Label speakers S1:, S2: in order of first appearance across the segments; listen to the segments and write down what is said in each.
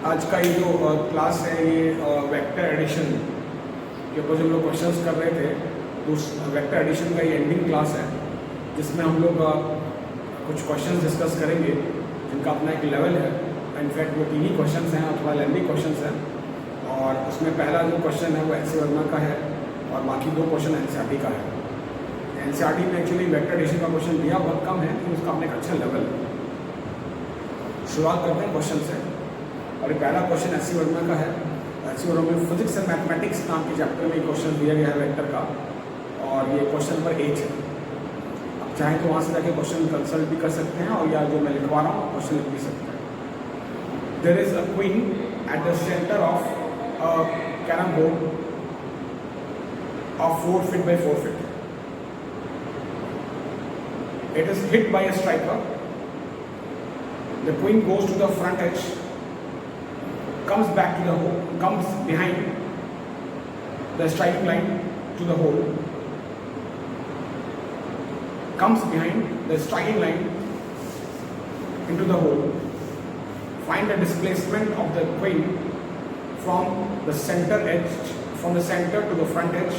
S1: आज का ये जो क्लास है ये वेक्टर एडिशन के ऊपर जो हम लोग क्वेश्चंस कर रहे थे, उस वेक्टर एडिशन का ये एंडिंग क्लास है जिसमें हम लोग कुछ क्वेश्चंस डिस्कस करेंगे जिनका अपना एक लेवल है। इनफैक्ट वो 3 ही क्वेश्चंस हैं और थोड़ा लेंथी क्वेश्चंस हैं, और उसमें पहला जो क्वेश्चन है वो एच सी वर्मा का है और बाकी 2 क्वेश्चन एनसीईआरटी का है। एनसीईआरटी में एक्चुअली वेक्टर एडिशन का क्वेश्चन दिया बहुत कम है, लेकिन उसका अपने एक अच्छा लेवल है। शुरुआत करते हैं क्वेश्चन से, और ये पहला क्वेश्चन एच सी वर्मा का है। एच सी वर्मा में फिजिक्स एंड मैथमेटिक्स नाम के चैप्टर में क्वेश्चन दिया गया है वेक्टर का, और ये क्वेश्चन नंबर 8 है। अब चाहे तो वहाँ से जाके क्वेश्चन कंसल्ट भी कर सकते हैं, और या जो मैं लिखवा रहा हूँ क्वेश्चन लिख भी सकते हैं। There is a queen at the centre of carrom board of 4 feet by 4 feet. It is hit by a striker. The queen goes to the front edge, comes back to the hole, comes behind the striking line to the hole, comes behind the striking line into the hole. Find the displacement of the queen from the center edge, from the center to the front edge,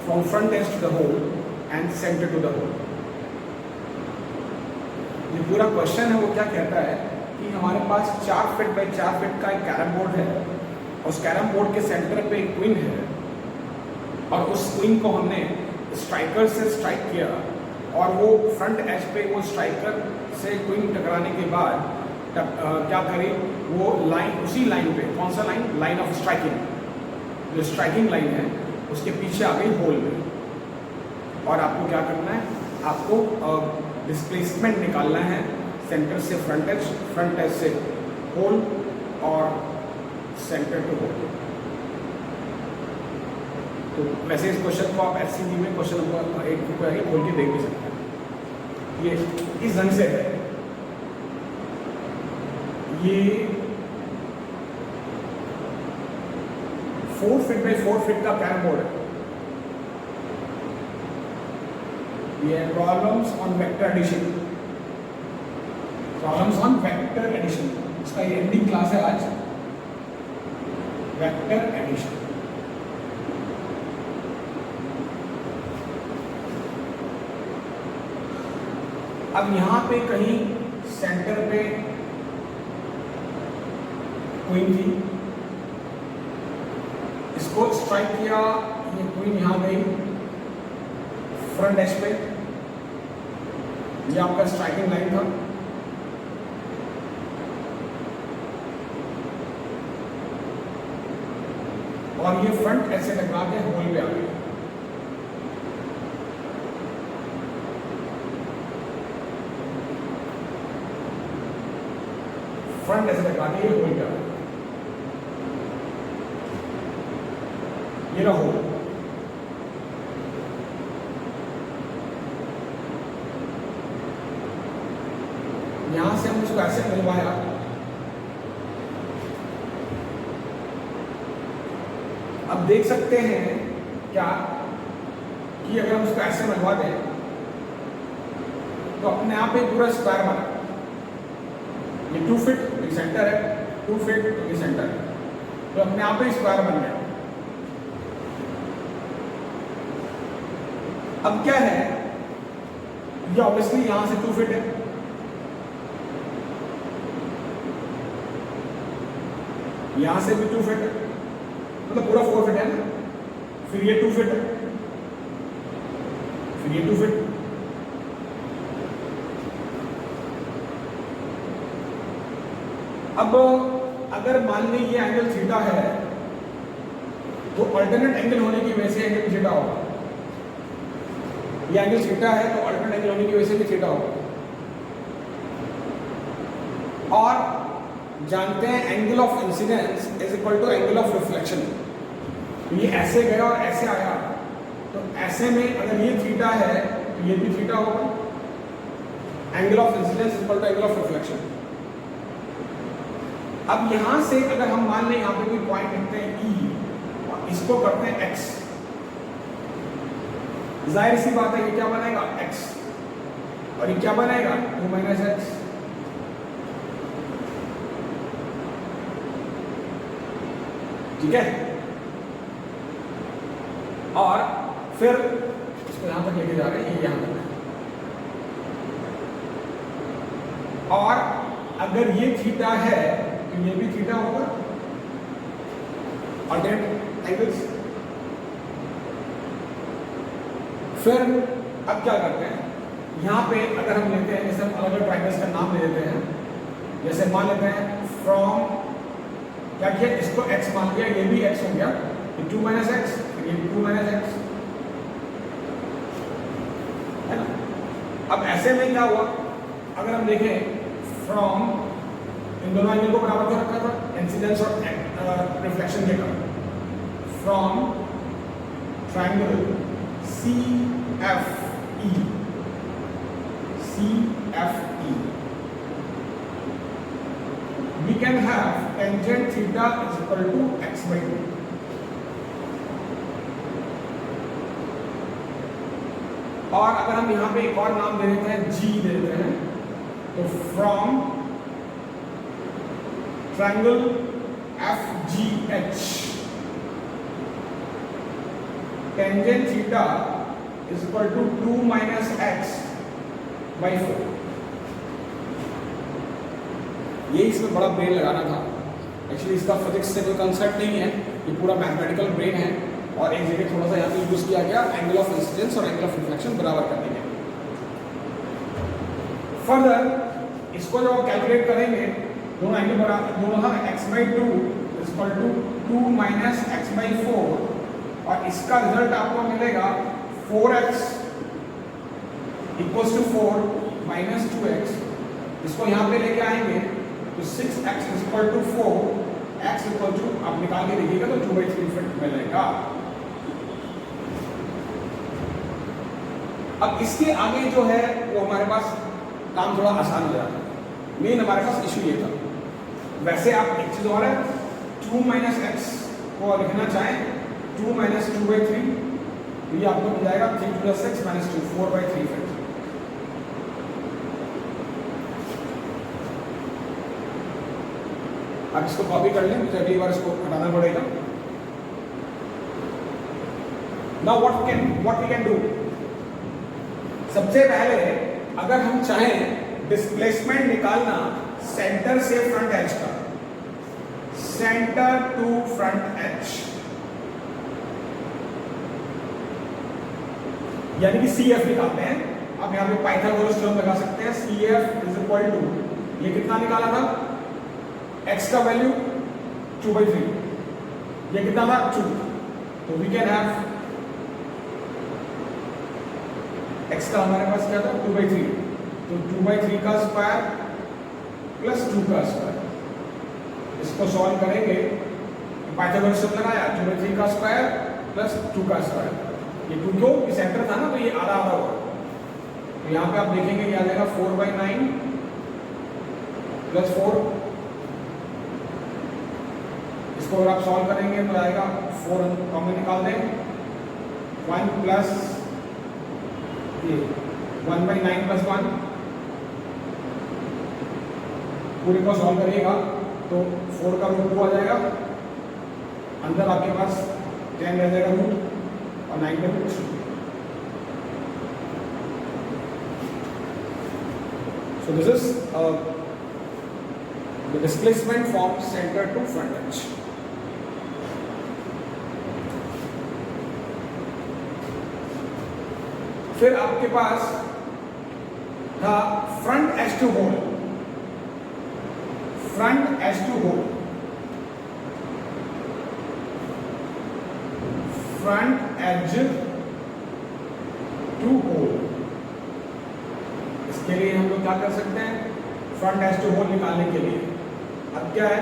S1: from front edge to the hole and center to the hole. ये पूरा question है वो क्या कहता है कि हमारे पास 4 feet by 4 feet का एक कैरम बोर्ड है, और उस कैरम बोर्ड के सेंटर पे एक क्वीन है, और उस क्वीन को हमने स्ट्राइकर से स्ट्राइक किया, और वो फ्रंट एज पे वो स्ट्राइकर से क्वीन टकराने के बाद क्या करी, वो लाइन, उसी लाइन पे, कौन सा लाइन, लाइन ऑफ स्ट्राइकिंग, जो स्ट्राइकिंग लाइन है उसके पीछे आ गई होल में। और आपको क्या करना है, आपको डिस्प्लेसमेंट निकालना है सेंटर से फ्रंट एज से होल, और सेंटर टू होल। तो वैसे इस क्वेश्चन को आप एससीबी में क्वेश्चन नंबर 8 को आगे खोल के देख भी सकते हैं। ये इस ढंग से है, ये 4 फीट बाई 4 फीट का कैरम बोर्ड है। ये problems on vector addition, problems on vector addition, इसका ये एंडिंग क्लास है आज, वेक्टर एडिशन। अब यहां पे कहीं सेंटर पे क्वीन थी, इसको स्ट्राइक किया, ये क्वीन यहां गई फ्रंट एज पे, ये आपका स्ट्राइकिंग लाइन था, और ये फ्रंट ऐसे टकरा के होल पे आ गई। फ्रंट ऐसे टकरा के ये होल पे आ गई, ये रहा होल। यहां से हम उसको ऐसे मिलवाया, अब देख सकते हैं क्या कि अगर हम उसको ऐसे मिलवा दें तो अपने आप एक पूरा स्क्वायर बना। ये 2 फीट ये सेंटर है, 2 फीट ये सेंटर है, तो अपने आप ही स्क्वायर बन गया। अब क्या है, ये ऑब्वियसली यहां से 2 फीट है, यहां से भी 2 फीट है, मतलब पूरा 4 फीट है ना, फिर ये 2 फीट है, फिर ये 2 फीट। अब अगर मान ली ये एंगल थीटा है, तो अल्टरनेट एंगल होने की वजह से एंगल थीटा होगा। ये एंगल थीटा है तो अल्टरनेट एंगल होने की वजह से भी थीटा होगा। और जानते हैं angle of incidence is equal to angle of reflection. ये ऐसे गया और ऐसे आया, तो ऐसे में अगर ये थीटा है तो ये भी थीटा होगा। Angle of incidence is equal to angle of reflection. अब यहां से अगर हम मान लें, यहां पे कोई पॉइंट लिखते हैं E, और इसको करते हैं X, जाहिर सी बात है ये क्या बनाएगा, X, और ये क्या बनाएगा 2 - x। ठीक है। और फिर इसको यहां तक लेके जा रहे हैं, ये यहां तक है। और अगर ये थीटा है तो ये भी थीटा होगा, अल्टरनेट एंगल्स। फिर अब क्या करते हैं, यहां पे अगर हम लेते हैं, जैसे हम अलग अलग ट्राइंगल्स का नाम ले लेते हैं, जैसे मान लेते हैं फ्रॉम, क्या किया, इसको x मान लिया, ये भी x हो गया, ये 2 माइनस एक्स, ये 2 माइनस एक्स है ना। अब ऐसे में क्या हुआ, अगर हम देखें फ्रॉम, इन दोनों एंगल को बराबर क्यों रखा था, इंसिडेंस और रिफ्लेक्शन के कारण, from triangle CFE, we can have tangent theta is equal to x by 2. और अगर हम यहाँ पे एक और नाम दे देते हैं, G दे देते हैं, तो from triangle FGH tangent theta is equal to 2 minus x by 4। ये इसमें बड़ा ब्रेन लगाना था, एक्चुअली इसका फिजिक्स से कोई कंसेप्ट नहीं है, ये पूरा मैथमेटिकल ब्रेन है। और एक जगह थोड़ा सा यहाँ पे यूज किया गया एंगल ऑफ इंसिडेंस और एंगल ऑफ रिफ्लेक्शन बराबर करने के लिए। फर्दर इसको जब आप कैलकुलेट करेंगे, दोनों एंगल बराबर, दोनों था x by 2 is equal to 2 minus x by 4, और इसका रिजल्ट आपको मिलेगा 4x equals to 4 minus 2x। इसको यहाँ पे लेके आएंगे तो 6x is equal to 4, x equal to, आप निकाल के देखिएगा तो 2/3 फिट मिलेगा। अब इसके आगे जो है वो हमारे पास काम थोड़ा आसान हो जाता है। मेन हमारे पास इशू ये था, वैसे आप एक चीज और है, 2 माइनस एक्स को लिखना चाहें 2 माइनस 2/3, तो ये आपको मिल जाएगा 3 प्लस 6 माइनस 2, 4/3 फिट। अब इसको कॉपी कर लें, मुझे अगली बार इसको हटाना पड़ेगा। Now what we can do, सबसे पहले अगर हम चाहें डिस्प्लेसमेंट निकालना सेंटर से फ्रंट एज का, सेंटर टू फ्रंट एज, यानी कि CF निकालते हैं। आप यहां पे पाइथागोरस थ्योरम लगा सकते हैं, CF इज इक्वल टू, ये कितना निकाला था, x का वैल्यू 2/3, ये कितना था 2, तो वी कैन हैव x का हमारे पास क्या था 2/3, तो 2/3 का स्क्वायर प्लस 2 का स्क्वायर, इसको सॉल्व करेंगे, पाइथागोरस थ्योरम लगाया, 2/3 का स्क्वायर प्लस 2 का स्क्वायर, ये 2 क्यों, ये सेंटर था ना, तो ये आधा आधा हुआ, तो यहाँ पे आप देखेंगे ये आ जाएगा 4/9 प्लस 4, इसको अगर आप सॉल्व करेंगे तो आएगा 4 कॉमन निकाल दें, 1 प्लस 1/9 प्लस 1, पूरे को सॉल्व करिएगा तो 4 का रूट 2 आ जाएगा, अंदर आपके पास 10 रह जाएगा रूट और 9 का root 3। So this is the displacement from center to front edge. फिर आपके पास था front edge to hole, front edge to hole, front edge to hole. इसके लिए हम लोग क्या कर सकते हैं, फ्रंट एज टू होल निकालने के लिए अब क्या है,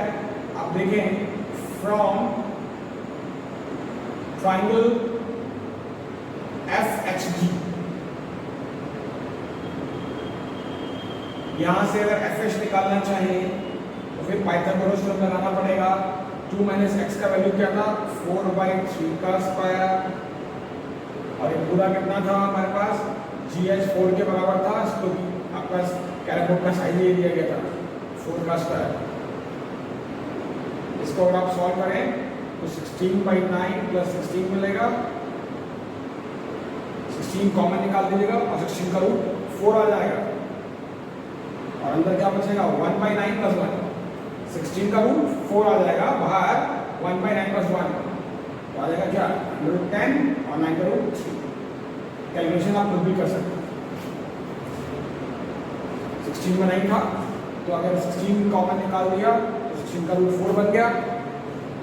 S1: आप देखें फ्रॉम ट्राइंगल FHG, यहां से अगर FH निकालना चाहिए तो फिर पाइथागोरस थ्योरम लगाना पड़ेगा। 2 माइनस एक्स का वैल्यू क्या था 4/3 का स्क्वायर, और ये पूरा कितना था हमारे पास GH 4 के बराबर था, इसको आपका कैलकुलेट का साइज ये दिया गया था 4 का स्क्वायर। इसको अगर आप सॉल्व करें तो 16/9 प्लस 16 मिलेगा, 16 कॉमन निकाल दीजिएगा और 16 का रूट 4 आ जाएगा और अंदर क्या बचेगा 1/9 प्लस 1, 16 का रूट 4 आ जाएगा, बाहर 1/9 प्लस 1 तो आ जाएगा क्या √10 और 9 का रूट 3। कैलकुलेशन आप खुद भी कर सकते हैं। 16 में 9 था तो अगर 16 कॉमन निकाल दिया तो 16 का रूट 4 बन गया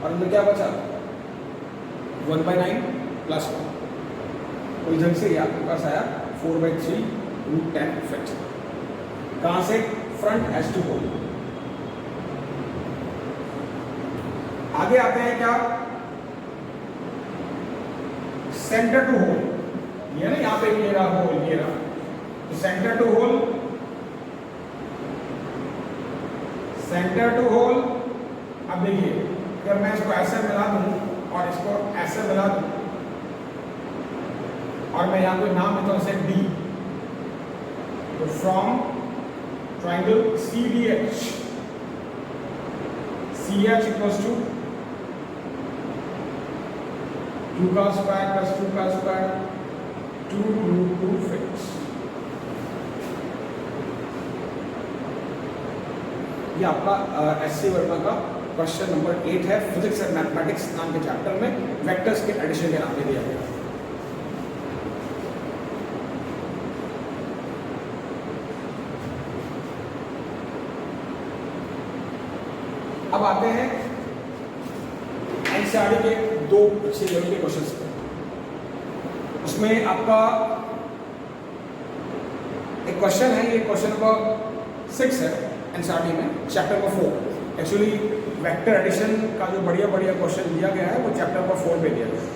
S1: और अंदर क्या बचा 1/9 प्लस 1। तो इधर से आपके पास आया 4/3 √10 फिट। कहां से फ्रंट एज टू होल। आगे आते हैं क्या सेंटर टू होल। ये ना यहां पे ये रहा होल, ये रहा तो centre to hole, centre to hole. अब देखिए अगर मैं इसको ऐसे मिला दूं और इसको ऐसे मिला दूं और मैं यहां कोई नाम देता हूं जैसे डी, तो from triangle CDH, CH equals to 2 का स्क्वायर प्लस 2 का स्क्वायर 2√2 फिट्स। ये आपका SC वर्मा का क्वेश्चन नंबर 8 है। फिजिक्स एंड मैथमेटिक्स नाम के चैप्टर में वेक्टर्स के एडिशन के नाम पे दिया गया। अब आते हैं NCERT के 2 अच्छे लेवल के क्वेश्चंस पे। उसमें आपका एक क्वेश्चन है, ये क्वेश्चन नंबर 6 है NCERT में chapter number 4। Actually vector addition का जो बढ़िया बढ़िया क्वेश्चन दिया गया है वो चैप्टर नंबर 4 में दिया गया है।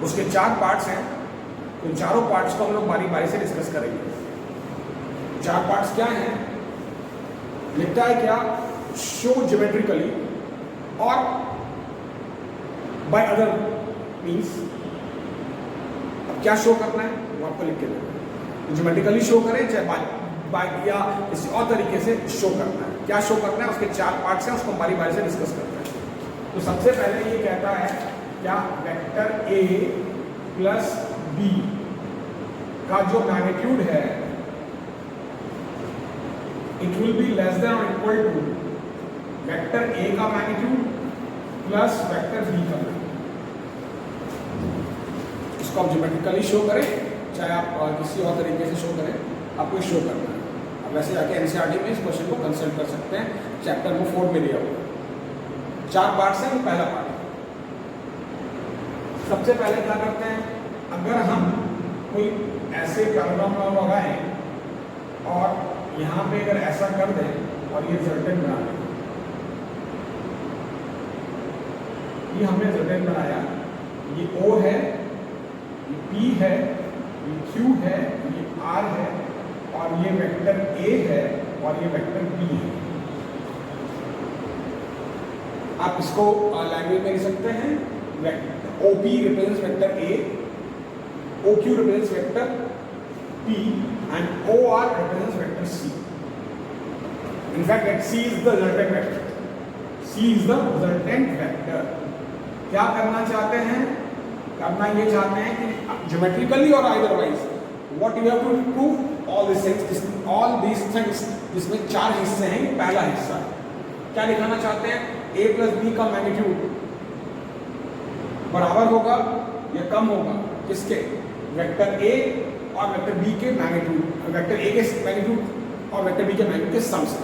S1: उसके 4 पार्ट्स हैं, तो चारों पार्ट्स को हम लोग बारी बारी से डिस्कस करेंगे। 4 पार्ट्स क्या हैं, लिखता है क्या शो ज्योमेट्रिकली और बाय अदर मीन्स। अब क्या शो करना है वो आपको लिख के देना, ज्योमेट्रिकली शो करें चाहे बाय या किसी और तरीके से शो करना है। क्या शो करना है उसके 4 पार्ट्स हैं, उसको बारी बारी से डिस्कस करते हैं। तो सबसे पहले ये कहता है क्या वेक्टर A प्लस B का जो मैग्नीट्यूड है it will be less than और इक्वल टू वेक्टर A का मैग्नीट्यूड प्लस वेक्टर B का मैग्नीट्यूड। इसको आप ज्योमेट्रिकली शो करें चाहे आप किसी और तरीके से शो करें, आपको शो करना है। अब वैसे जाके NCERT में इस क्वेश्चन को कंसल्ट कर सकते हैं, चैप्टर नंबर 4 में दिया हुआ 4 पार्ट्स हैं। पहला पार्ट सबसे पहले क्या करते हैं, अगर हम कोई ऐसे पैराग्राफ लगाएं और यहां पे अगर ऐसा कर दें और ये रिजल्टेंट बना दें, ये हमने रिजल्टेंट बनाया, ये O है, ये P है, ये Q है, ये R है और ये वेक्टर A है और ये वेक्टर B है। आप इसको लैंग्वेज में लिख सकते हैं OP represents vector A, OQ represents vector P and OR represents vector C. In fact, that C is the resultant vector. C is the resultant vector. क्या करना चाहते हैं, करना ये चाहते हैं कि ज्योमेट्रिकली और otherwise what you have to prove all this things जिसमें 4 हिस्से हैं। पहला हिस्सा क्या दिखाना चाहते हैं, A प्लस B का मैग्नीट्यूड बराबर होगा या कम होगा किसके, वेक्टर A और वेक्टर B के मैग्नीट्यूड, वेक्टर A के मैग्नीट्यूड और वेक्टर B के मैग्नीट्यूड के सम से।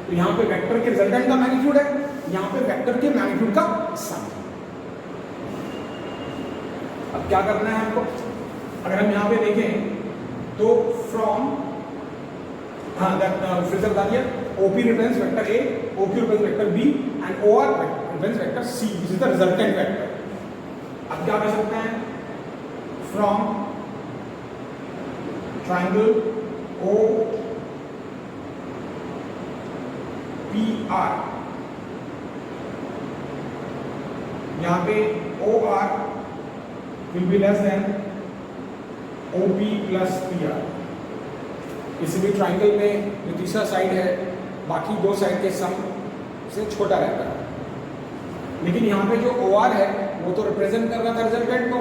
S1: तो यहाँ पे वेक्टर के रिजल्टेंट का मैग्नीट्यूड है, यहाँ पे वेक्टर के मैग्नीट्यूड का सम। अब क्या करना है हमको, अगर हम यहाँ पे देखें तो फ्रॉम फिर से बता दिया OP represents vector A, OQ represents vector B and OR represents vector C, this is the resultant vector. अब क्या कर सकते हैं, फ्रॉम ट्राइंगल OPR, यहां पे OR will be less than OP plus PR। किसी भी ट्राइंगल में जो तीसरा साइड है बाकी 2 साइड के सम से छोटा रहता है। लेकिन यहाँ पे जो OR है वो तो रिप्रेजेंट कर रहा था रिजल्टेंट को,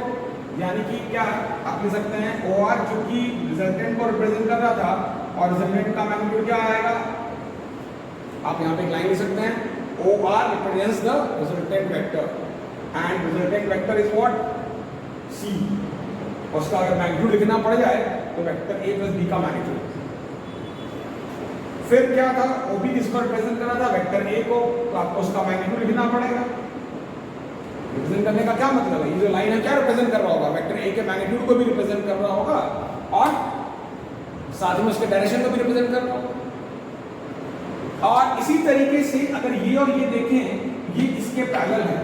S1: यानी कि क्या आप लिख सकते हैं OR जो कि रिजल्टेंट को रिप्रेजेंट कर रहा था, और रिजल्टेंट का मैग्नीट्यूड क्या आएगा, आप यहाँ पे एक लाइन लिख सकते हैं OR represents the resultant vector and resultant vector is what, C। उसका अगर मैग्नीट्यूड लिखना पड़ जाए तो वेक्टर A प्लस B का मैग्नीट्यूड। फिर क्या था, OB किसको रिप्रेजेंट कर रहा था, वेक्टर A को, तो आपको उसका मैग्नीट्यूड लिखना पड़ेगा। रिप्रेजेंट करने का क्या मतलब है, ये जो लाइन है क्या रिप्रेजेंट कर रहा होगा, वेक्टर A के मैग्नीट्यूड को भी रिप्रेजेंट कर रहा होगा और साथ में उसके डायरेक्शन को भी रिप्रेजेंट कर रहा होगा। और इसी तरीके से अगर ये और ये देखें, ये इसके पैरेलल है,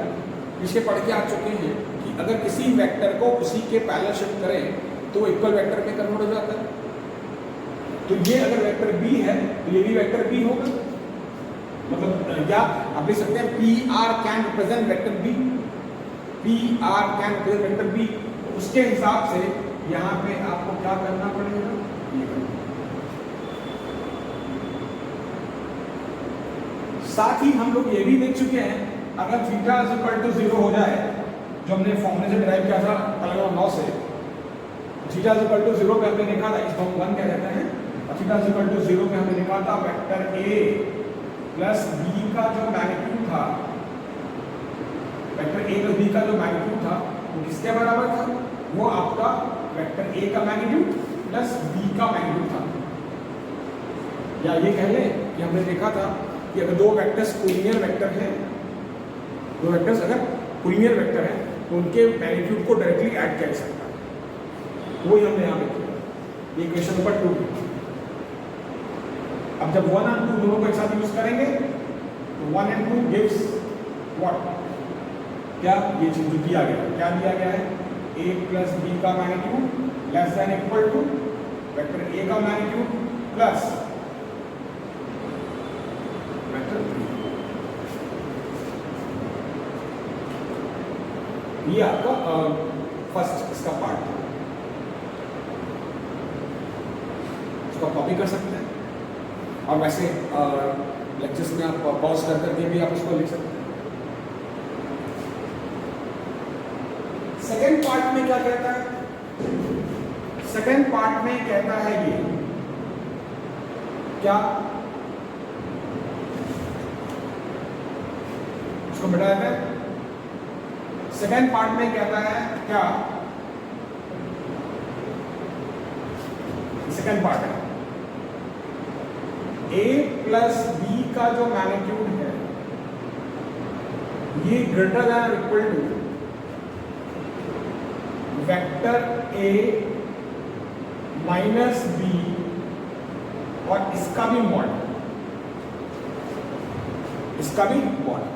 S1: जिसके पढ़ के आ चुके हैं कि अगर किसी वेक्टर को उसी के पैरेलल शिफ्ट करें तो वो इक्वल वेक्टर में कन्वर्ट हो जाता है। तो ये अगर वेक्टर B है तो ये भी वेक्टर B होगा, मतलब या आप लिख सकते हैं PR can represent vector B, PR can represent vector B। तो उसके हिसाब से यहाँ पे आपको क्या करना पड़ेगा, ये करना। साथ ही हम लोग ये भी देख चुके हैं, अगर थीटा इज इक्वल टू 0 हो जाए, जो हमने फॉर्मूले से डिराइव किया था अलग 9 से, थीटा इज इक्वल टू 0 पे हमने लिखा था, इसको हम 1 कह देते हैं, और थीटा इज इक्वल टू 0 पे हमने लिखा था वेक्टर A प्लस B का जो मैग्नीट्यूड था, वेक्टर A प्लस B का जो मैग्नीट्यूड था वो किसके बराबर था, वो आपका वेक्टर A का मैग्नीट्यूड प्लस B का मैग्नीट्यूड था। या ये कह लें कि हमने देखा था कि अगर दो वेक्टर्स कोलिनियर वेक्टर हैं, दो वेक्टर्स अगर कोलिनियर वेक्टर हैं तो उनके मैग्नीट्यूड को डायरेक्टली ऐड किया जा सकता है, वही हमने यहाँ पे किया। ये क्वेश्चन नंबर 2। अब जब 1 और 2 दोनों को एक साथ यूज करेंगे तो 1 and 2 गिव्स व्हाट, क्या ये चीज जो दिया गया, क्या दिया गया है, A प्लस B का magnitude less than equal to vector A का मैग्नीट्यूड प्लस वेक्टर B। ये आपका फर्स्ट इसका पार्ट है, इसको कॉपी कर सकते हैं, और वैसे लेक्चर्स में आप पॉज कर करके भी आप इसको लिख सकते हैं। सेकेंड पार्ट में क्या कहता है, सेकेंड पार्ट में कहता है ये क्या, इसको बिठा देते हैं। सेकेंड पार्ट में कहता है क्या, सेकेंड पार्ट है A प्लस B का जो मैग्नीट्यूड है ये greater than equal to vector A minus B और इसका भी मॉड, इसका भी मॉड।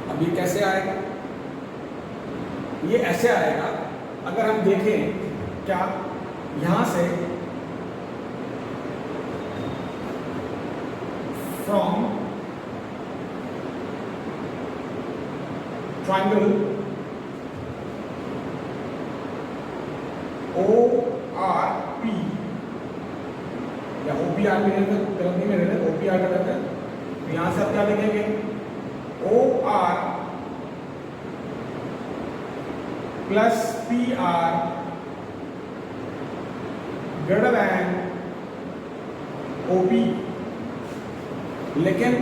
S1: अब ये कैसे आएगा, ये ऐसे आएगा अगर हम देखें क्या यहां से फ्रॉम ट्राइंगल ORP या OPR में OPR का रहता है, तो यहां से आप क्या देखेंगे, OR plus PR greater than OP। लेकिन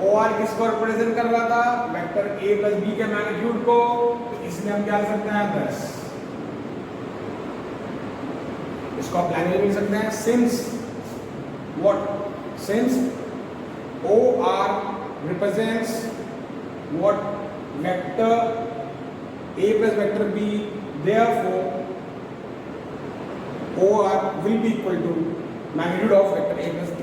S1: OR किसको रिप्रेजेंट कर रहा था, वेक्टर A प्लस B के मैग्नीट्यूड को, तो इसमें हम क्या लिख सकते हैं 10। इसको आप लाइन में लिख सकते हैं, since what, since OR represents what vector A plus vector B, therefore OR will be equal to magnitude of vector A plus B।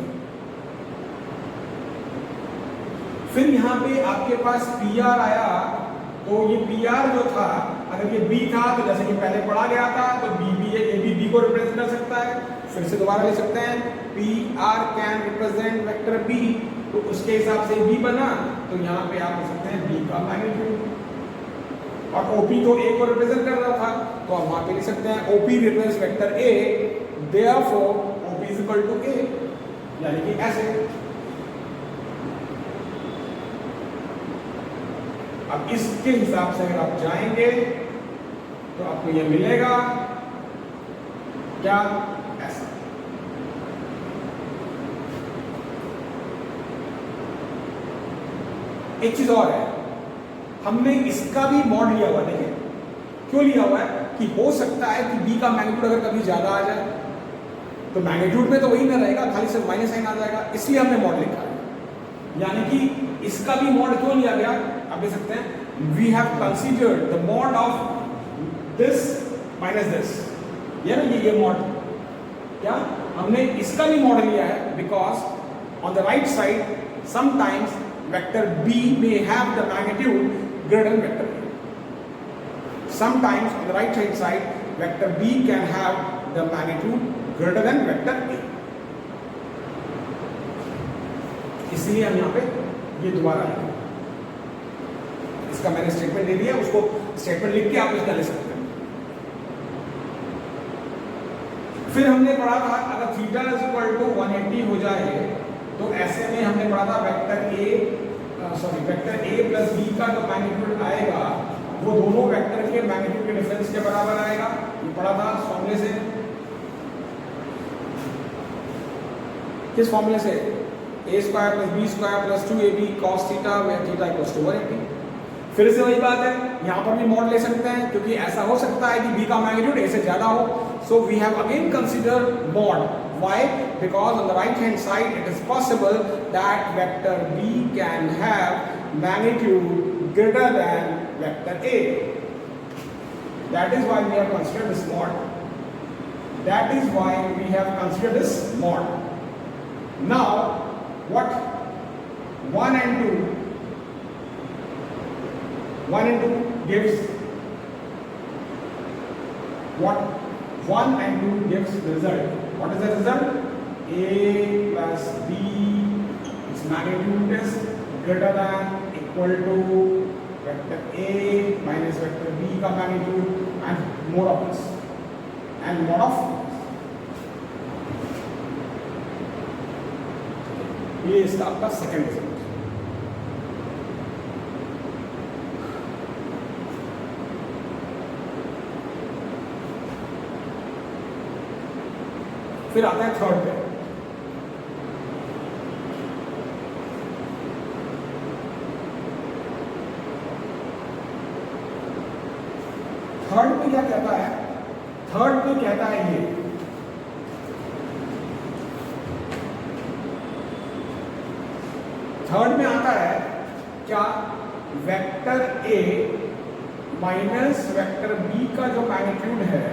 S1: फिर यहाँ पे आपके पास PR आया, तो ये PR जो था, अगर ये B था तो जैसे कि पहले पढ़ा गया था तो B को रिप्रेजेंट कर सकता है। फिर से दोबारा ले सकते हैं, PR can represent vector B, तो उसके हिसाब से B बना, तो यहाँ पे आप लिख सकते हैं B का मैग्नीट्यूड। और OP तो A को रिप्रेजेंट कर रहा था, तो हम वहाँ पे लिख सकते हैं OP represents vector A, therefore OP is equal to A, यानी कि ऐसे। अब इसके हिसाब से अगर आप जाएंगे तो आपको ये मिलेगा क्या, ऐसा। एक चीज और है, हमने इसका भी मॉड लिया हुआ है। देखिए क्यों लिया हुआ है कि हो सकता है कि b का मैग्नीट्यूड अगर कभी ज्यादा आ जाए तो मैग्नीट्यूड में तो वही ना रहेगा, खाली सिर्फ माइनस साइन आ जाएगा, इसलिए हमने मॉड लिखा है। यानी कि इसका भी मॉड क्यों लिया गया, आप देख सकते हैं, we have considered the mod of this minus this, ये ना ये मॉड, क्या हमने इसका भी मॉड लिया है because on the right side sometimes vector b may have the magnitude greater than vector a. Sometimes on the right hand side vector b can have the magnitude greater than vector a. इसलिए हम यहाँ पे ये दोबारा लिखें, इसका मैंने statement दे दिया, उसको स्टेटमेंट लिख के आप इसका ले सकते हैं। फिर हमने पढ़ा था अगर थीटा इज इक्वल टू 180 हो जाए तो ऐसे में हमने पढ़ा था वेक्टर ए प्लस बी का जो मैग्नीट्यूड आएगा वो दोनों वेक्टर के मैग्नीट्यूड के डिफरेंस के बराबर आएगा। ये पढ़ा था फॉर्मूले से, किस फॉर्मूले से, A square plus B square plus 2ab cos theta where theta equals to 180। फिर से वही बात है, यहाँ पर भी मॉड ले सकते हैं क्योंकि ऐसा हो सकता है कि b का मैग्नीट्यूड a से ज्यादा हो। So we have again considered mod. Why? Because on the right hand side it is possible that vector b can have magnitude greater than vector a. That is why we have considered this mod. That is why we have considered this mod. Now what 1 and 2 gives what 1 and 2 gives the result. What is the result? A plus b, its magnitude is greater than equal to vector a minus vector b का magnitude and mod of this and mod of ये इसका आपका second result. फिर आता है third पे। Third पे क्या कहता है, थर्ड पे कहता है ये थर्ड में आता है क्या, vector A minus vector B का जो मैग्नीट्यूड है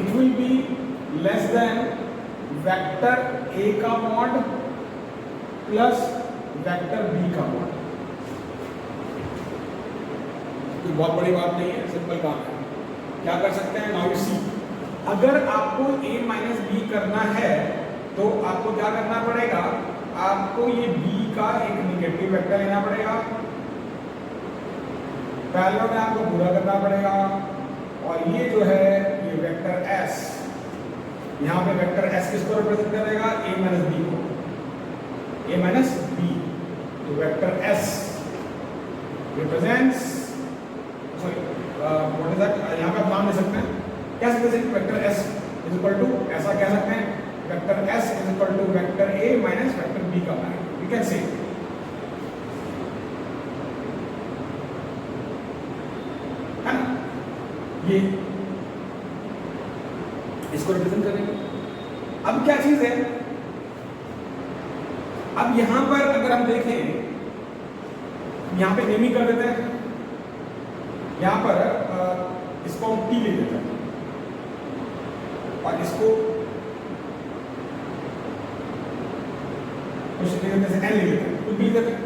S1: it will be less than vector a का मॉड प्लस वेक्टर b का मॉड। कोई बहुत बड़ी बात नहीं है, सिंपल काम है। क्या कर सकते हैं, नाउ यू सी, अगर आपको a माइनस बी करना है तो आपको क्या करना पड़ेगा, आपको ये b का एक निगेटिव वेक्टर लेना पड़ेगा, पैरेलल में आपको पूरा करना पड़ेगा, और ये जो है ये वेक्टर s, यहाँ पे वेक्टर s किसको रिप्रेजेंट करेगा, a माइनस बी को, a माइनस बी, तो vector s represents, sorry what is that, यहाँ पे आप नाम ले सकते हैं, क्या सकते हैं, vector s is equal to, ऐसा कह सकते हैं, vector s is equal to vector a minus vector b का मैग्नीट्यूड, यू कैन से है ना, ये इसको रिप्रेजेंट करेंगे। अब क्या चीज है, अब यहां पर अगर हम देखें, यहां पे नेमिंग कर देते हैं, यहां पर इसको हम टी ले लेते हैं और इसको कुछ ले लेते हैं, एन ले लेते हैं, कुछ भी लेते हैं।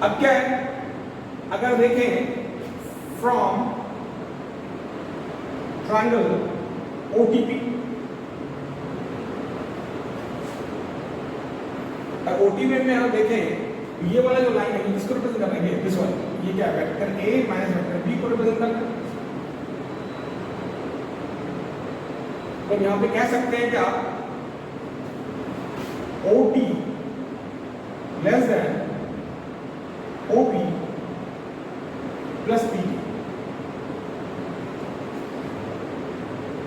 S1: अब क्या है, अगर देखें फ्रॉम ट्रायंगल OTP, OTP में हम देखें ये वाला जो लाइन है इसको रिप्रेजेंट कर रहे हैं, दिस वन, ये क्या है, vector a minus vector b को रिप्रेजेंट कर रहे हैं। तो यहां पे कह सकते हैं कि आप OT less than OP plus PT।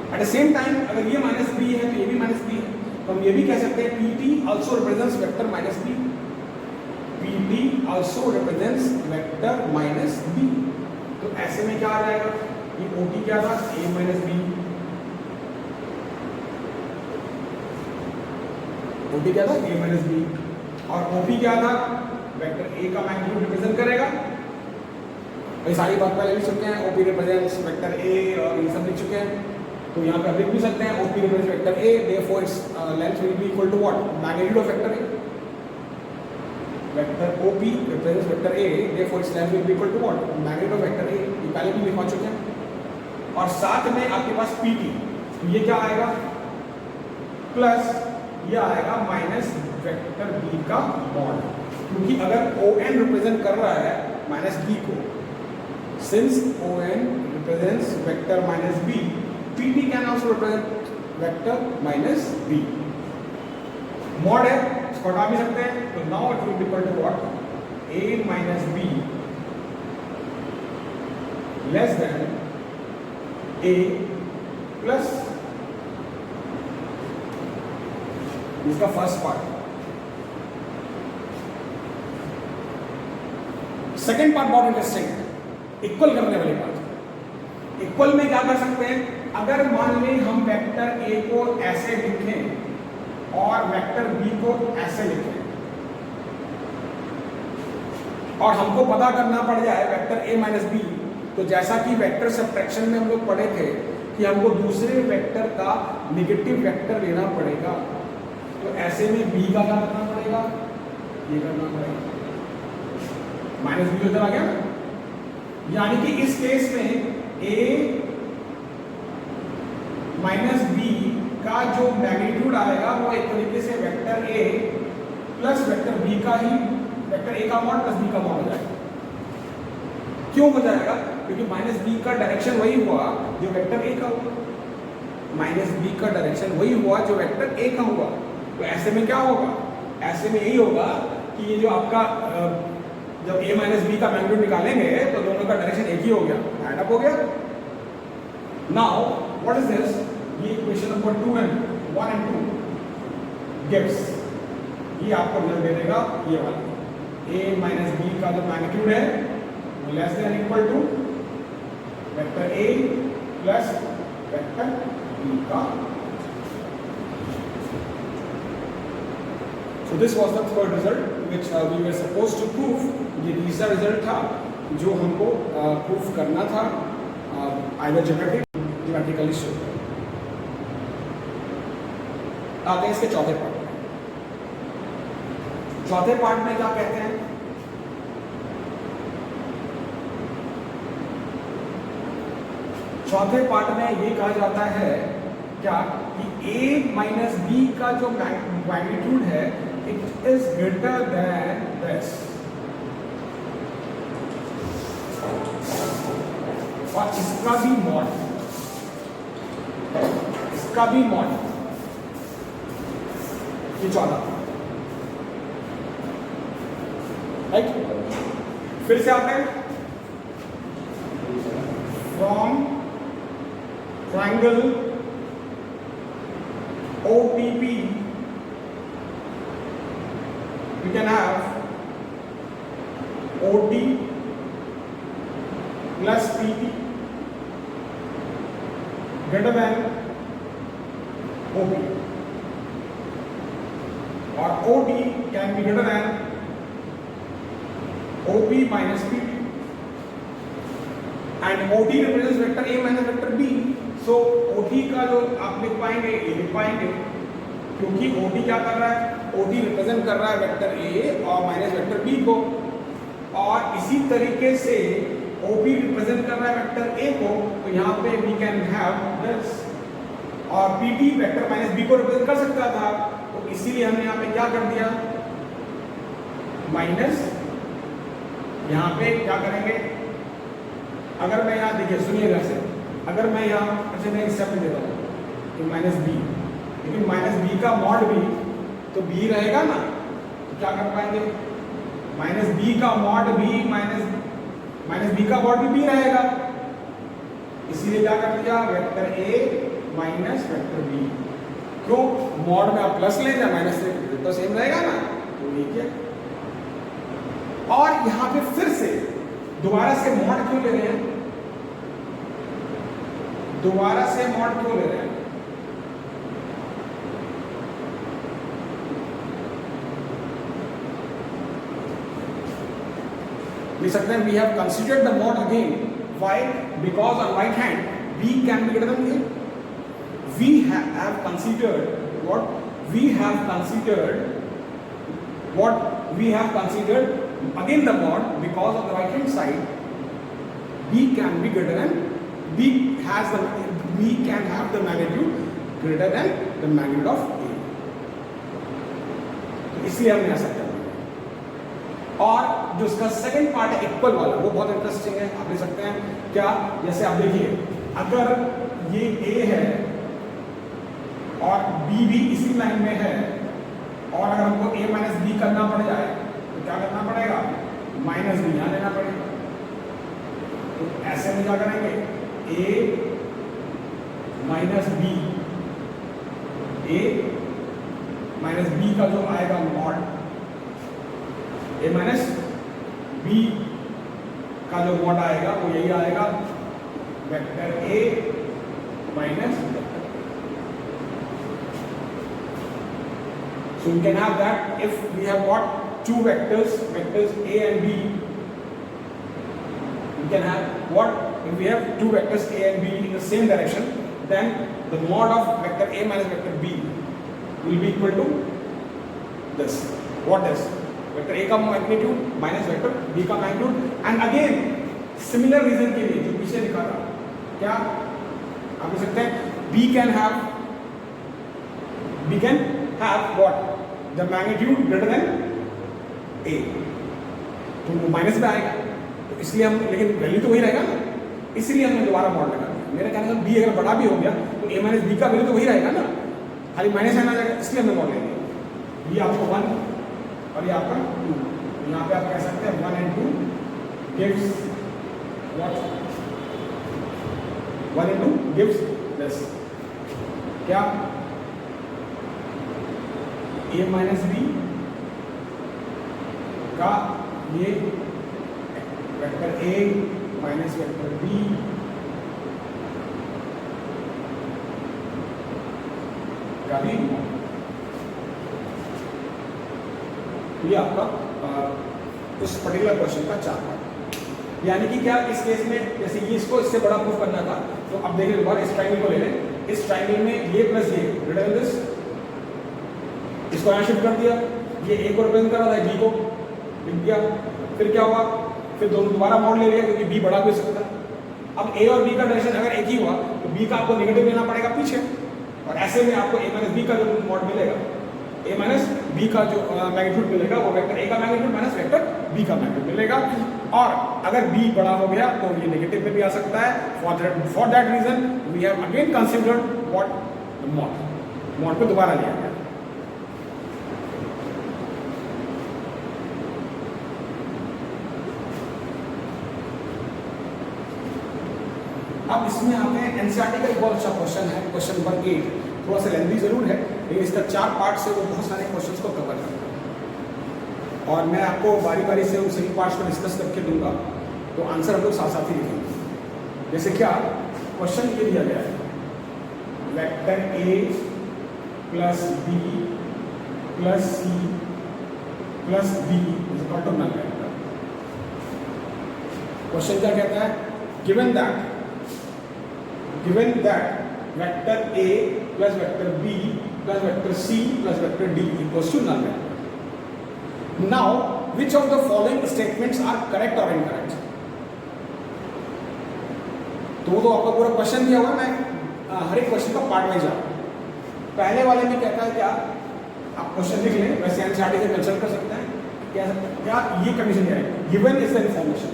S1: At the same time अगर ये माइनस बी है तो ये भी माइनस बी है, तो हम ये भी कह सकते हैं PT also represents vector minus B. PT also represents vector minus B. तो ऐसे में क्या आ जाएगा, ये OT क्या था, A माइनस बी। OT क्या था, A माइनस बी, और OP क्या था, वेक्टर A का मैग्नीट्यूड रिप्रेजेंट करेगा। ये सारी बात पहले लिख चुके हैं, OP रिप्रेजेंट्स वेक्टर A और ये सब लिख चुके हैं। तो यहाँ पे आप लिख भी सकते हैं OP represents vector A, therefore its length will be equal to what, magnitude of vector A। Vector OP represents vector A, therefore its length will be equal to what, magnitude of vector A। ये पहले भी लिखवा चुके हैं। और साथ में आपके पास PT, तो ये क्या आएगा, प्लस ये आएगा माइनस वेक्टर B का मॉड, क्योंकि अगर ON रिप्रेजेंट कर रहा है माइनस B को, since ON represents vector minus B, PT can also represent vector minus B। Mod है, इसको हटा भी सकते हैं, तो now it will be equal to what, A minus B less than A plus, इसका फर्स्ट पार्ट। सेकेंड पार्ट बहुत interesting है, इक्वल करने वाली बात। इक्वल में क्या कर सकते हैं, अगर मान लें हम वेक्टर A को ऐसे लिखें और वेक्टर B को ऐसे लिखें, और हमको पता करना पड़ जाए वेक्टर A माइनस बी, तो जैसा कि वेक्टर सब्ट्रैक्शन में हम लोग पढ़े थे कि हमको दूसरे वेक्टर का नेगेटिव वेक्टर लेना पड़ेगा, तो ऐसे में B का क्या करना पड़ेगा, ये करना पड़ेगा, माइनस बी उधर आ गया ना। यानी कि इस केस में A माइनस बी का जो मैग्नीट्यूड आएगा वो एक तरीके से vector A plus vector B का ही, वेक्टर A का मॉड प्लस B का मॉड हो जाएगा। क्यों हो जाएगा, क्योंकि माइनस B का डायरेक्शन वही हुआ जो वेक्टर A का हुआ, माइनस B का डायरेक्शन वही हुआ जो वेक्टर A का हुआ। तो ऐसे में क्या होगा, ऐसे में यही होगा कि ये जो आपका जब A माइनस बी का मैग्नीट्यूड निकालेंगे तो दोनों का डायरेक्शन एक ही हो गया, एड अप हो गया। नाउ व्हाट इज दिस, ये equation number 2 and 1 and 2 gives, ये आपको रिजल्ट दे देगा ये वाला, A माइनस बी का जो मैग्नीट्यूड है वो less than equal to vector A plus vector B का। So this was the third result which we were supposed to prove। ये तीसरा रिजल्ट था जो हमको प्रूफ करना था, आइदर ज्योमेट्रिकली शो। आते हैं इसके चौथे पार्ट में। चौथे पार्ट में क्या कहते हैं, चौथे पार्ट में ये कहा जाता है क्या कि A माइनस बी का जो मैग्नीट्यूड है it is greater than this, और इसका भी मॉड, इसका भी मॉड, ये 14, राइट। फिर से आते हैं, from triangle OPP we can have OD plus PT greater than OP, or OD can be greater than OP minus PT, and OD represents vector A minus vector B। so OD का जो आप लिख पाएंगे, ये लिख पाएंगे क्योंकि OD क्या कर रहा है, OD रिप्रेजेंट कर रहा है वेक्टर A और माइनस वेक्टर B को, और इसी तरीके से OP रिप्रेजेंट कर रहा है वेक्टर A को, तो यहाँ पे वी कैन हैव दिस, और PT वेक्टर माइनस B को रिप्रेजेंट कर सकता था, तो इसीलिए हमने यहाँ पे क्या कर दिया, माइनस, यहाँ पे क्या करेंगे, अगर मैं यहाँ देखिए सुनिएगा से, अगर मैं यहाँ अच्छा मैं स्टेप में देता हूँ माइनस बी, लेकिन माइनस बी का मॉड भी तो बी रहेगा ना, तो क्या कर पाएंगे, माइनस बी का मॉड बी माइनस बी का मॉड भी बी रहेगा, इसीलिए क्या कर दिया vector A minus vector B. क्यों? मॉड में आप प्लस ले जाए माइनस से तो सेम रहेगा ना, तो ये क्या। और यहां पे फिर से दोबारा से मॉड क्यों ले रहे हैं? दोबारा से मॉड क्यों ले रहे हैं? लिख सकते हैं we have considered the mod again, why? Because on right hand b can be greater than a. We have considered what? We have considered what? We have considered again the mod because on the right hand side b can be greater than b can have the magnitude greater than the magnitude of a. तो इसलिए हमने ऐसा कर दिया। और जो इसका second part है इक्वल वाला, वो बहुत इंटरेस्टिंग है। आप देख सकते हैं क्या, जैसे आप देखिए अगर ये a है और b भी इसी लाइन में है, और अगर हमको a माइनस बी करना पड़ जाए तो क्या करना पड़ेगा? माइनस बी यहाँ लेना पड़ेगा। तो ऐसे में क्या करेंगे? a minus B, a minus B का जो आएगा मॉड, a माइनस बी का जो मॉड आएगा वो यही आएगा vector a minus. So we can have that if we have got two vectors a and b. We can have what? If we have two vectors a and b in the same direction, then the mod of vector a minus vector b will be equal to this. What is? Vector a का magnitude minus vector b का magnitude. And again similar reason के लिए जो पीछे लिखा था, क्या आप देख सकते हैं b can have what? The magnitude greater than a. तो वो माइनस में आएगा, तो इसलिए हम, लेकिन वैल्यू तो वही रहेगा ना, इसलिए हमने दोबारा मॉड लगा दिया। मेरा कहने का b अगर बड़ा भी हो गया तो a माइनस बी का वैल्यू तो वही रहेगा ना, खाली माइनस आना जाएगा, इसलिए हमने मॉड ले लिया। ये आपको 1 और ये आपका 2, यहाँ पे आप कह सकते हैं 1 and 2 gives what? 1 and 2 gives this. क्या? a माइनस बी का ये vector a minus vector b का भी, ये आपका उस पर्टिकुलर क्वेश्चन का 4 पार्ट। यानी कि क्या इस केस में जैसे ये इसको इससे बड़ा प्रूफ करना था, तो अब देखिए दोबारा इस ट्रायंगल को ले लें। इस ट्रायंगल में ये प्लस ये ग्रेटर देन दिस, इसको यहाँ शिफ्ट कर दिया, ये a को रिप्रेजेंट कर रहा था, b को लिख दिया। फिर क्या हुआ? फिर दोनों दोबारा मॉड ले लिया क्योंकि b बड़ा भी हो सकता है। अब a और b का डायरेक्शन अगर एक ही हुआ तो b का आपको नेगेटिव लेना पड़ेगा पीछे, और ऐसे में आपको a माइनस बी का जो मॉड मिलेगा, a माइनस बी का जो मैग्नीट्यूड मिलेगा वो वेक्टर a का मैग्नीट्यूड माइनस वेक्टर b का मैग्नीट्यूड मिलेगा। और अगर b बड़ा हो गया तो ये नेगेटिव में भी आ सकता है। For that reason we have again considered what? Mod को दोबारा लिया गया। अब इसमें आते हैं एनसीईआरटी का एक बहुत अच्छा क्वेश्चन है, क्वेश्चन नंबर 8। थोड़ा सा लेंथी जरूर है लेकिन इसका 4 पार्ट से वो बहुत सारे क्वेश्चंस को कवर करता है, और मैं आपको बारी बारी से उन सभी पार्ट्स को डिस्कस करके दूंगा, तो आंसर हम लोग साथ साथ ही लिखेंगे। जैसे क्या क्वेश्चन ये दिया गया है, vector a plus b plus c plus d is equal to null vector. Question क्या कहता है? Given that vector a plus vector b plus vector c plus vector d equals to null vector. Now, which of the following statements are correct or incorrect? तो आपका पूरा question दिया हुआ, मैं हर एक क्वेश्चन का पार्ट वाइज जाऊँ। पहले वाले में कहता है क्या, आप क्वेश्चन लिख लें, वैसे एनसीईआरटी से कंसल्ट कर सकते हैं। क्या ये कंडीशन क्या है? Given is the information,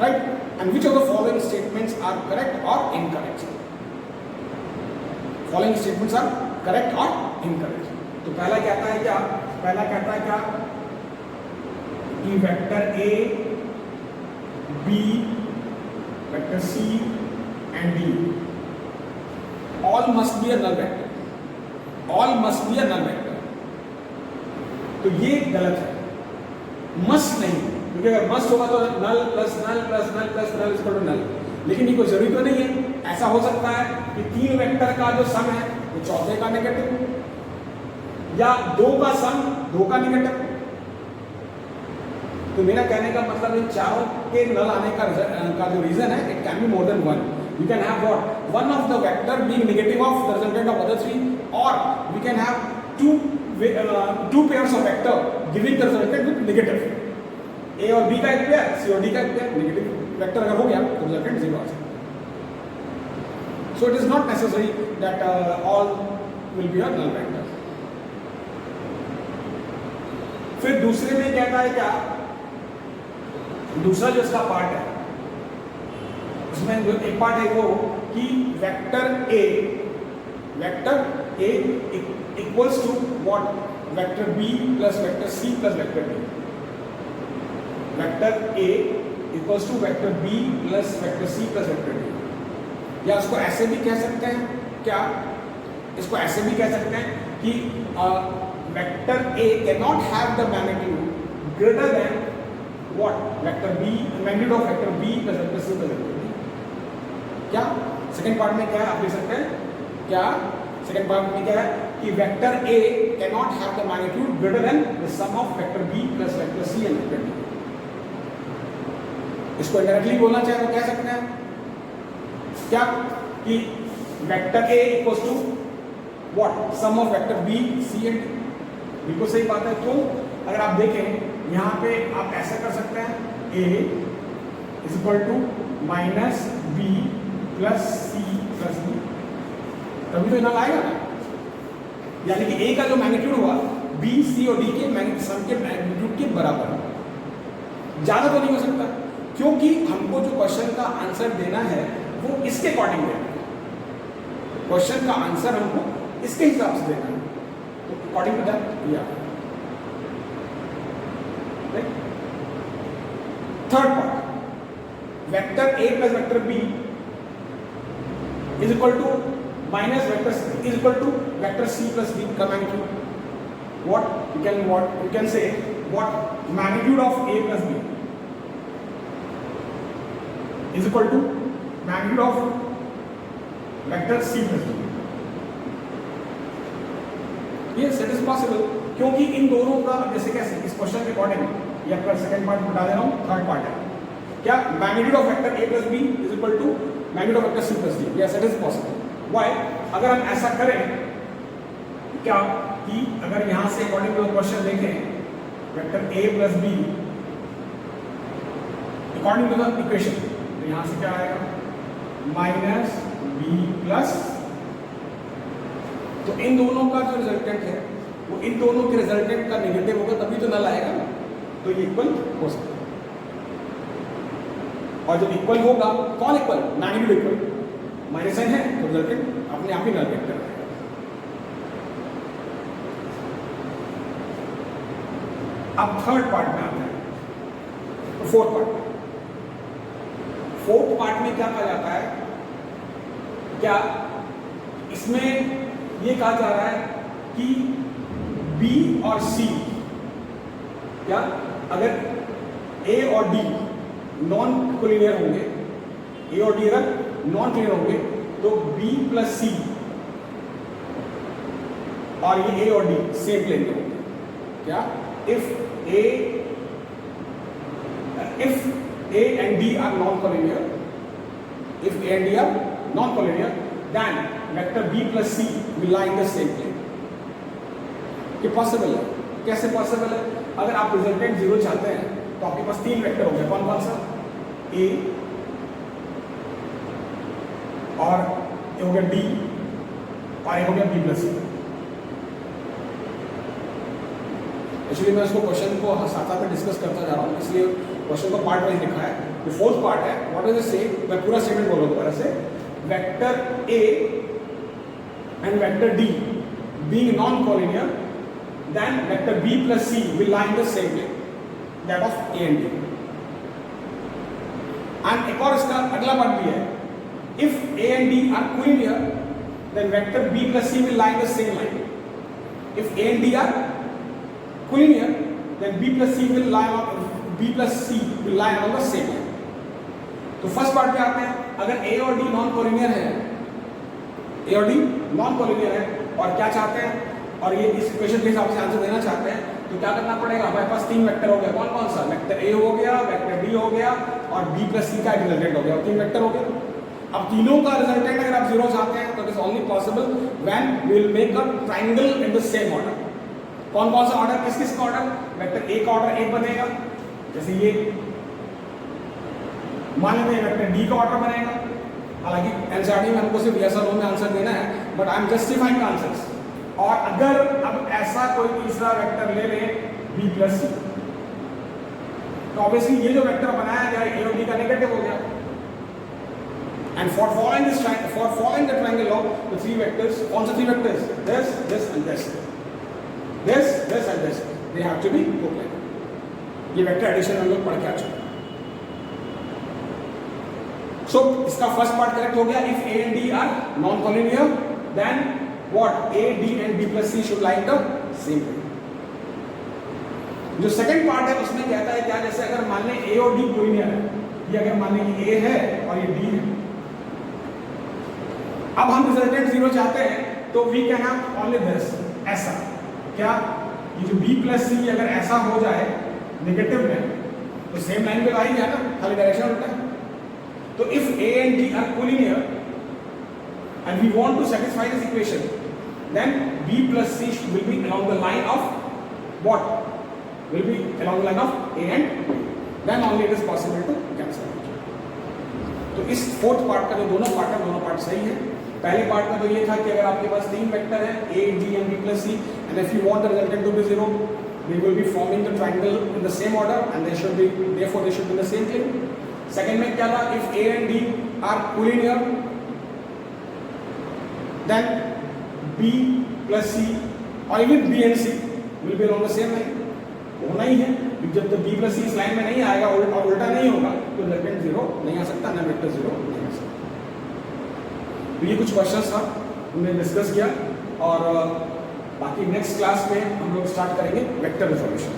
S1: right? And which of the following statements are correct or incorrect? Following statements are correct or incorrect. तो पहला कहता है क्या? पहला कहता है क्या? कि vector A, B, vector C and D all must be a null vector, all must be a null vector. तो ये गलत है, मस्ट नहीं, क्योंकि अगर मस्ट होगा तो null plus null plus null plus null equal to null, लेकिन ये कोई जरूरी तो नहीं है। ऐसा हो सकता है कि 3 वेक्टर का जो सम है वो चौथे का नेगेटिव, या 2 का सम 2 का नेगेटिव। तो मेरा कहने का मतलब इन चारों के नल आने का जो रीजन है, it can be more than one. You can have what? One of the vector being negative of the resultant of other 3, or we can have two pairs of vector giving the resultant with negative. A और B का एक pair, C और D का एक pair, negative vector अगर हो गया तो रिजल्टेंट 0 आ जाएगा। So it is not necessary that all will be a null vector. फिर दूसरे में कहता है क्या, दूसरा जो इसका पार्ट है उसमें जो एक पार्ट है वो कि vector A equals to what, vector B plus vector C plus vector D. Vector A equals to vector B plus vector C plus vector D. या उसको ऐसे भी कह सकते हैं, क्या इसको ऐसे भी कह सकते हैं कि vector A can not have the magnitude greater than what, vector B, magnitude of vector B plus vector C plus vector D. क्या सेकंड पार्ट में क्या है आप देख सकते हैं, क्या सेकंड पार्ट में क्या है कि vector A can not have the magnitude greater than the sum of vector B plus vector C and vector D. इसको डायरेक्टली बोलना चाहे तो कह सकते हैं क्या कि vector A equals to what, sum of vector B C and D. बिल्कुल सही बात है। तो अगर आप देखें यहाँ पे आप ऐसा कर सकते हैं, A is equal to minus B plus C plus D, तभी तो इनल आएगा ना। यानी कि ए का जो मैग्नीट्यूड हुआ बी सी और डी के सम के मैग्नीट्यूड के बराबर, ज्यादा तो नहीं हो सकता, क्योंकि हमको जो क्वेश्चन का आंसर देना है वो इसके अकॉर्डिंग देना है। क्वेश्चन का आंसर हमको इसके हिसाब से देना है, तो अकॉर्डिंग टू दैट या third part, vector A plus vector B is equal to minus vector is equal to vector c plus d का magnitude। what you can say what magnitude of a plus b is equal to magnitude of vector c plus d। yes it is possible, क्योंकि इन दोनों का जैसे कैसे इस question के according या second part बता दे रहा हूं, थर्ड पार्ट है क्या, magnitude of vector a plus b is equal to magnitude of vector c plus d। yes it is possible। why, अगर हम ऐसा करें क्या कि अगर यहां से अकॉर्डिंग टू क्वेश्चन देखें vector a plus b according to the equation, तो यहां से क्या आएगा माइनस b प्लस, तो इन दोनों का जो रिजल्टेंट है वो इन दोनों के रिजल्टेंट का नेगेटिव होगा, तभी तो नल आएगा ना, तो ये इक्वल हो सकता है। और जब इक्वल होगा, कौन equal, magnitude equal, minus sign है तो रिजल्टेंट अपने आप ही नल वेक्टर है। अब थर्ड पार्ट में आते हैं, तो फोर्थ पार्ट में क्या कहा जाता है, क्या इसमें ये कहा जा रहा है कि B और C, क्या अगर A और D नॉन कोलिनियर होंगे, A और D अगर नॉन कोलिनियर होंगे तो B प्लस C और ये A और D सेम प्लेन में होंगे। क्या if A and D are non-collinear, if A and D are non-collinear, then vector B plus C will lie in the same plane। ये possible है, कैसे possible है, अगर आप रिजल्टेंट 0 चाहते हैं तो आपके पास 3 वेक्टर हो गए, कौन कौन सा, A और ये हो गया D और ये हो गया B प्लस C। एक्चुअली मैं इसको क्वेश्चन को साथ साथ में डिस्कस करता जा रहा हूँ, इसलिए क्वेश्चन को पार्ट वाइज लिखा है। जो फोर्थ पार्ट है, व्हाट इज द सेम, मैं पूरा स्टेटमेंट बोल रहा हूँ दोबारा से, vector A and vector D being non-collinear, then vector B plus C will lie in the same plane। That of A and D. And एक और इसका अगला पार्ट भी है, if A and D R collinear then vector b plus c will lie in the same line. If a and d are collinear, then b plus c will lie on the same line. तो first part में आते हैं, अगर a और d non collinear है, a और d non collinear है और क्या चाहते हैं, और ये इस इक्वेशन के हिसाब से आंसर देना चाहते हैं, तो क्या करना पड़ेगा, हमारे पास तीन वेक्टर हो गया, कौन कौन सा, वेक्टर a हो गया, वेक्टर d हो गया और b plus c का रिजल्टेंट हो गया, तीन वेक्टर हो गया। अब तीनों का रिजल्टेंट अगर आप जीरो चाहते हैं तो it is only possible when we will make a triangle in the same order. कौन कौन सा ऑर्डर, किस किस का ऑर्डर, वेक्टर ए का ऑर्डर एक बनेगा, जैसे ये मान लेते हैं वेक्टर डी का ऑर्डर बनेगा। हालांकि एनसीईआरटी में हमको सिर्फ यस और नो में आंसर देना है, but I am justifying the answers. और अगर अब ऐसा कोई तीसरा वेक्टर ले ले बी प्लस सी, तो ऑब्वियसली ये जो वेक्टर बनाया गया ए और डी का नेगेटिव हो गया। And for following the triangle of the three vectors, कौन से three vectors? This, this and this. This, this and this. They have to be co-planar. ये वेक्टर एडिशन हम लोग पढ़ के आ चुके हैं। So इसका फर्स्ट पार्ट करेक्ट हो गया। If A and D are non-collinear, then what? A, D and B plus C should lie in the same way. जो सेकंड पार्ट है उसमें कहता है क्या, जैसे अगर मान लें A और D कोलिनियर है, ये अगर मान लें कि A है और ये D है, अब हम रिजल्टेंट जीरो चाहते हैं तो we can have only this, ऐसा क्या, ये जो b प्लस सी अगर ऐसा हो जाए नेगेटिव में तो सेम लाइन पे आ ही गया ना, खाली डायरेक्शन उल्टा है। तो if a and d are collinear and we want to satisfy this equation, then b plus C will be along the line of what, will be along the line of a and b, then only it is possible to cancel. तो इस fourth part का जो दोनों part सही है। पहले part में तो ये था कि अगर आपके पास तीन वेक्टर है a, d and b plus c, and if you want the resultant to be zero, we will be forming the triangle in the same order and they should be in the same plane. Second में क्या था, if a and d are collinear, then b plus c or even b and c will be along the same line. होना ही है, जब तक b plus c इस line में नहीं आएगा और उल्टा नहीं होगा तो रिजल्टेंट जीरो नहीं आ सकता, ना वेक्टर जीरो नहीं आ सकता। तो ये कुछ क्वेश्चंस था हमने डिस्कस किया, और बाकी नेक्स्ट क्लास में हम लोग स्टार्ट करेंगे वेक्टर रिजोल्यूशन।